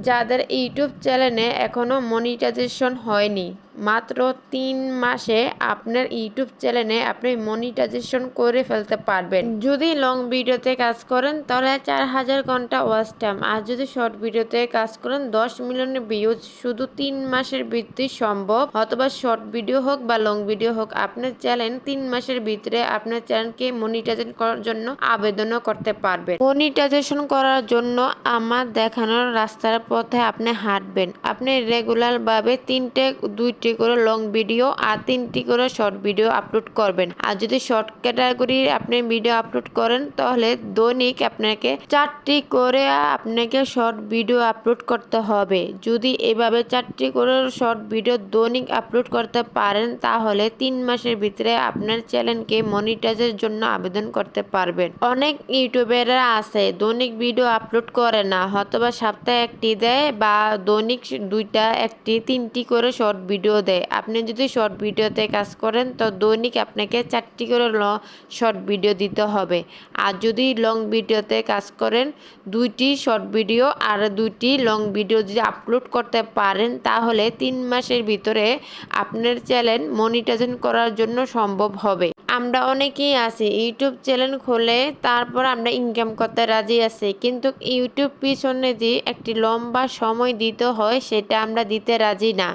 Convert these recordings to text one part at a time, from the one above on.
যাদের ইউটিউব চ্যানেলে এখনো মনিটাইজেশন হয়নি, মাত্র 3 মাসে আপনার ইউটিউব চ্যানেলে আপনি মনিটাইজেশন করে ফেলতে পারবেন। যদি লং ভিডিওতে কাজ করেন তাহলে 4000 ঘন্টা ওয়াচ টাইম, আর যদি শর্ট ভিডিওতে কাজ করেন 10 মিলিয়ন ভিউজ শুধু 3 মাসের ভিতরে সম্ভব। অথবা শর্ট ভিডিও হোক বা লং ভিডিও হোক, আপনার চ্যানেল 3 মাসের ভিতরে আপনার চ্যানেলকে মনিটাইজেশন করার জন্য আবেদনও করতে পারবেন। মনিটাইজেশন করার জন্য আমার দেখানোর রাস্তার পথে আপনি হাঁটবেন। আপনি রেগুলার ভাবে 2টি করে লং ভিডিও আর 3টি করে শর্ট ভিডিও আপলোড করবেন। আর যদি শর্ট ক্যাটাগরির আপনি ভিডিও আপলোড করেন তাহলে দৈনিক আপনাকে 4টি করে আপনাকে শর্ট ভিডিও আপলোড করতে হবে। যদি এভাবে 4টি করে শর্ট ভিডিও দৈনিক আপলোড করতে পারেন তাহলে 3 মাসের ভিতরে আপনার চ্যানেলকে মনিটাইজের জন্য আবেদন করতে পারবেন। অনেক ইউটিউবাররা আছে দৈনিক ভিডিও আপলোড করে না, হয়তোবা সপ্তাহে একটি দেয় বা দৈনিক 2টা 1টি 3টি করে শর্ট ভিডিও দেয়। আপনি যদি শর্ট ভিডিওতে কাজ করেন তো দৈনিক আপনাকে 4টি করে শর্ট ভিডিও দিতে হবে। আর যদি লং ভিডিওতে কাজ করেন 2টি শর্ট ভিডিও আর 2টি লং ভিডিও যদি আপলোড করতে পারেন তাহলে 3 মাসের ভিতরে আপনার চ্যানেল মনিটাইজেশন করার জন্য সম্ভব হবে। আমরা অনেকেই আছি ইউটিউব চ্যানেল খুলে তারপর আমরা ইনকাম করতে রাজি আছি, কিন্তু ইউটিউব পিছনে যে একটি লম্বা সময় দিতে হয় সেটা আমরা দিতে রাজি না।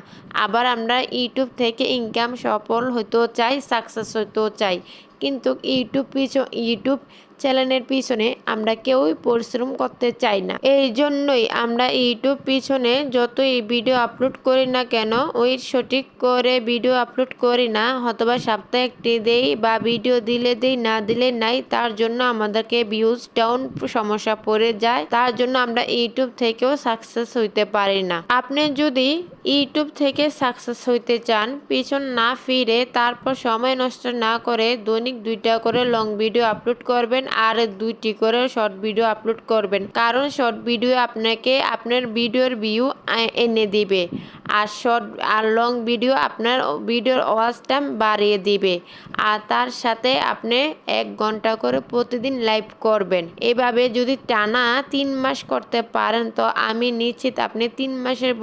আবার আমরা ইউটিউব থেকে ইনকাম সফল হতেও চাই, সাকসেস হতেও চাই, কিন্তু ইউটিউব চ্যানেলের পিছনে আমরা কেউই পরিশ্রম করতে চাই না। এই জন্যই আমরা ইউটিউব পিছনে যতই ভিডিও আপলোড করি না কেন ওই সঠিক করে ভিডিও আপলোড করি না, অথবা সপ্তাহে একটি দেই বা ভিডিও দিলে দেই না দিলে নাই, তার জন্য আমাদেরকে ভিউজ ডাউন সমস্যা পড়ে যায়। তার জন্য আমরা ইউটিউব থেকেও সাকসেস হইতে পারি না। আপনি যদি ইউটিউব থেকে সাকসেস হইতে চান, পিছন না ফিরে তারপর সময় নষ্ট না করে দৈনিক 2টা করে লং ভিডিও আপলোড করবেন আর 2টি করে শর্ট ভিডিও আপলোড করবেন। কারণ শর্ট ভিডিও আপনাকে আপনার ভিডিওর ভিউ এনে দিবে, আর লং ভিডিও আপনার ভিডিওর ওয়াচ টাইম বাড়িয়ে দিবে। আর তার সাথে আপনি 1 ঘন্টা করে প্রতিদিন লাইভ করবেন। এভাবে যদি টানা 3 মাস করতে পারেন তো আমি নিশ্চিত আপনি 3 মাসের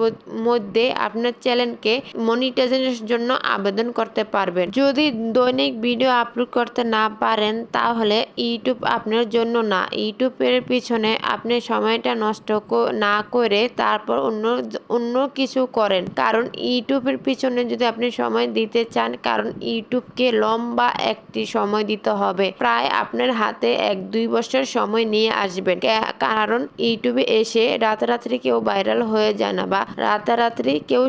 মধ্যে আপনার চ্যানেলকে মনিটাইজেশনের জন্য আবেদন করতে পারবেন। যদি দৈনিক ভিডিও আপলোড করতে না পারেন তাহলে ইউটিউব আপনার জন্য না। ইউটিউবের পিছনে আপনি সময়টা নষ্ট না করে তারপর অন্য কিছু করেন। কারণ ইউটিউবের পিছনে যদি আপনি সময় দিতে চান, কারণ ইউটিউবকে লম্বা একটি সময় দিতে হবে, প্রায় আপনার হাতে 1-2 বছর সময় নিয়ে আসবেন। কারণ ইউটিউবে এসে রাতারাতি কেউ ভাইরাল হয়ে যায় না বা রাতারাতি কেউ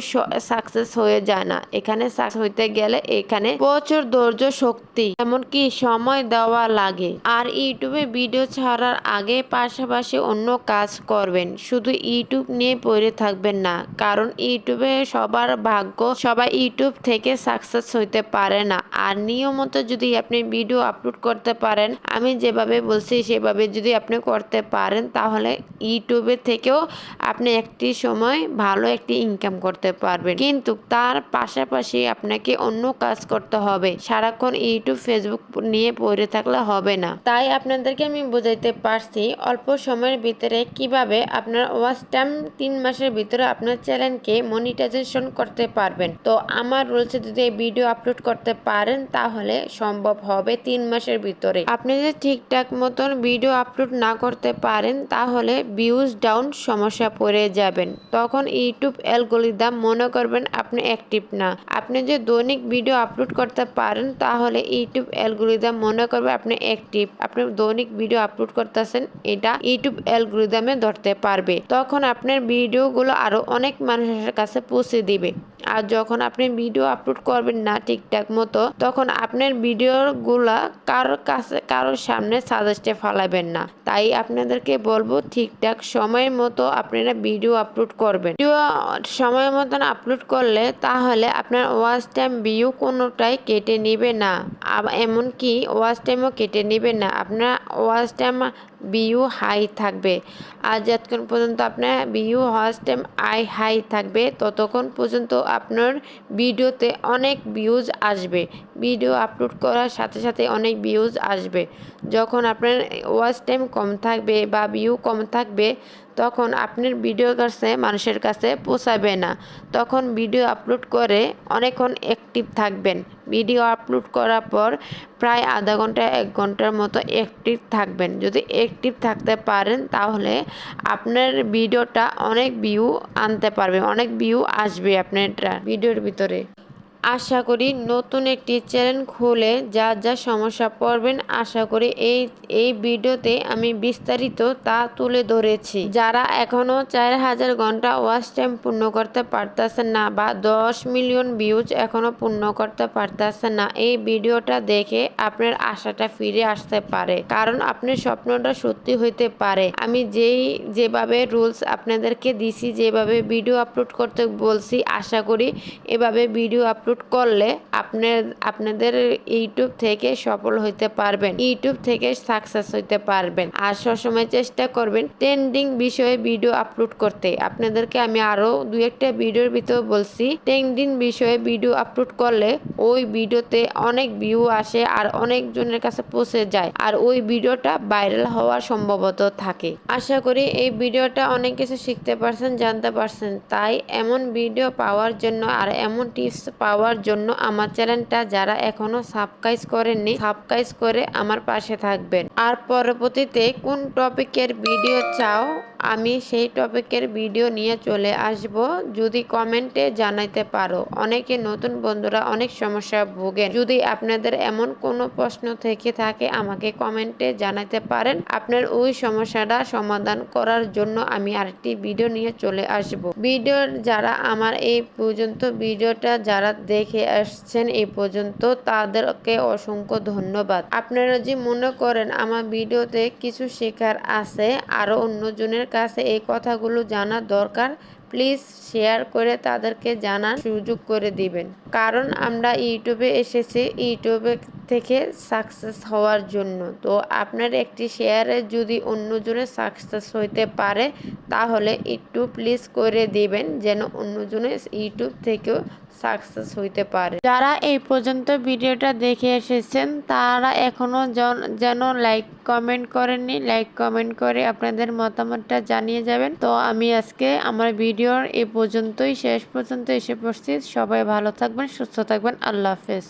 সাকসেস হয়ে যায় না। এখানে সাকসেস হইতে গেলে এখানে প্রচুর ধৈর্য, শক্তি, এমনকি সময় দেওয়া লাগে। আর ইউটিউবে ভিডিও ছাড়ার আগে পাশাপাশি অন্য কাজ করবেন, শুধু ইউটিউব নিয়ে পড়ে থাকবেন না। কারণ ইউটিউবে সবার ভাগ্য, সবাই ইউটিউব থেকে সাকসেস হইতে পারে না। আর নিয়মিত যদি আপনি ভিডিও আপলোড করতে পারেন, আমি যেভাবে বলছি সেভাবে যদি আপনি করতে পারেন তাহলে ইউটিউবের থেকেও আপনি একটি সময় ভালো একটি ইনকাম করতে পারবেন। কিন্তু তার পাশাপাশি আপনাকে অন্য কাজ করতে হবে। সারাক্ষণ ইউটিউব ফেসবুক নিয়ে পড়ে থাকলে হবে না। তাই আপনাদেরকে আমি বোঝাইতে পারছি অল্প সময়ের ভিতরে কিভাবে আপনার ওয়াচ টাইম 3 মাসের ভিতরে আপনার চ্যানেলকে মনিটাইজেশন করতে পারবেন। তো আমার রয়েছে যদি ভিডিও আপলোড করতে পারেন তাহলে সম্ভব হবে 3 মাসের ভিতরে। আপনি যদি ঠিকঠাক মতন ভিডিও আপলোড না করতে পারেন তাহলে ভিউজ ডাউন সমস্যা পড়ে যাবেন। তখন ইউটিউব অ্যালগরিদম মনে করবেন আপনি অ্যাক্টিভ না। আপনি যে দৈনিক ভিডিও আপলোড করতে পারেন তাহলে ইউটিউব অ্যালগরিদম মনে করবে আপনি অ্যাক্টিভ, আপনি দৈনিক ভিডিও আপলোড করতেছেন, এটা ইউটিউব অ্যালগরিদমে ধরতে পারবে। তখন আপনার ভিডিওগুলো আরো অনেক মানুষের কাছে পৌঁছে দিবে। আর যখন আপনি ভিডিও আপলোড করবেন না ঠিকঠাক মতো, তখন আপনার ভিডিওগুলা কারোর সামনে সাজেস্টে ফেলাবেন না। তাই আপনাদেরকে বলবো ঠিকঠাক সময় মতো আপনারা ভিডিও আপলোড করবেন। ভিডিও সময় মতন আপলোড করলে তাহলে আপনার ওয়াচ টাইম, ভিউ কোনোটাই কেটে নিবে না, এমনকি ওয়াচ টাইমও কেটে নিবে না। আপনার ওয়াচ টাইম, ভিউ হাই থাকবে। আর যতক্ষণ পর্যন্ত আপনার ভিউ, ওয়াচ টাইম হাই থাকবে ততক্ষণ পর্যন্ত আপনার ভিডিওতে অনেক ভিউজ আসবে। ভিডিও আপলোড করার সাথে সাথে অনেক ভিউজ আসবে। যখন আপনার ওয়াচ টাইম কম থাকবে বা ভিউ কম থাকবে তখন আপনার ভিডিও কাছে মানুষের কাছে পৌঁছাবে না। তখন ভিডিও আপলোড করে অনেকক্ষণ অ্যাক্টিভ থাকবেন। ভিডিও আপলোড করার পর প্রায় আধা ঘন্টা 1 ঘন্টার মতো অ্যাক্টিভ থাকবেন। যদি অ্যাক্টিভ থাকতে পারেন তাহলে আপনার ভিডিওটা অনেক ভিউ আনতে পারবে, অনেক ভিউ আসবে আপনার ভিডিওর ভিতরে। আশা করি নতুন একটি চ্যানেল খুলে যা যা সমস্যা পড়বেন আশা করি এই ভিডিওতে আমি বিস্তারিত তা তুলে ধরেছি। যারা এখনো 4000 ঘন্টা ওয়াচ টাইম পূর্ণ করতে পারতেছেন না বা 10 মিলিয়ন ভিউজ এখনো পূর্ণ করতে পারতেছেন না, এই ভিডিওটা দেখে আপনার আশাটা ফিরে আসতে পারে, কারণ আপনার স্বপ্নটা সত্যি হইতে পারে। আমি যেভাবে রুলস আপনাদেরকে দিছি, যেভাবে ভিডিও আপলোড করতে বলছি, আশা করি এভাবে ভিডিও আপলোড করলে আপনাদের ইউটিউব থেকে সফল হইতে পারবেন, ইউটিউব থেকে সাকসেস হইতে পারবেন। আর সবসময় চেষ্টা করবেন ট্রেন্ডিং বিষয়ে ভিডিও আপলোড করতে। আপনাদেরকে আমি আরো 2-1টা ভিডিওর ভিতর বলছি ট্রেন্ডিং বিষয়ে ভিডিও আপলোড করলে ওই ভিডিওতে অনেক ভিউ আসে আর অনেকজনের কাছে পৌঁছে যায় আর ওই ভিডিওটা ভাইরাল হওয়ার সম্ভাবনা থাকে। আশা করি এই ভিডিওটা অনেক কিছু শিখতে পারছেন, জানতে পারছেন। তাই এমন ভিডিও পাওয়ার জন্য আর এমন টিপস পাওয়ার জন্য আমার চ্যানেলটা যারা এখনো সাবস্ক্রাইব করেননি, সাবস্ক্রাইব করে আমার পাশে থাকবেন। আর পরবর্তীতে কোন টপিকের ভিডিও চাও আমি সেই টপিকের ভিডিও নিয়ে চলে আসব, যদি কমেন্টে জানাইতে পারো। অনেকে নতুন বন্ধুরা অনেক সমস্যা ভোগেন, যদি আপনাদের এমন কোনো প্রশ্ন থেকে থাকে আমাকে কমেন্টে জানাতে পারেন। আপনার ওই সমস্যাটা সমাধান করার জন্য আমি আরেকটি ভিডিও নিয়ে চলে আসব। ভিডিওর যারা আমার এই পর্যন্ত ভিডিওটা যারা দেখে আসছেন এই পর্যন্ত তাদেরকে অসংখ্য ধন্যবাদ। আপনারা যে মনে করেন আমার ভিডিওতে কিছু শেখার আছে, আরো অন্যজনের কাছে এই কথাগুলো জানা দরকার, প্লিজ শেয়ার করে তাদেরকে জানার সুযোগ করে দিবেন। কারণ আমরা ইউটিউবে এসেছি ইউটিউবে থেকে সাকসেস হওয়ার জন্য। তো আপনার একটি শেয়ারে যদি অন্যজনের সাকসেস হইতে পারে তাহলে একটু প্লিজ করে দিবেন, যেন অন্যজনের ইউটিউব থেকেও সাকসেস হইতে পারে। যারা এই পর্যন্ত ভিডিওটা দেখে এসেছেন তারা এখনো যেন লাইক কমেন্ট করেননি, লাইক কমেন্ট করে আপনাদের মতামতটা জানিয়ে যাবেন। তো আমি আজকে আমার ভিডিওর এই পর্যন্তই, শেষ পর্যন্ত এসে পড়ছি। সবাই ভালো থাকবেন, সুস্থ থাকবেন। আল্লাহ হাফেজ।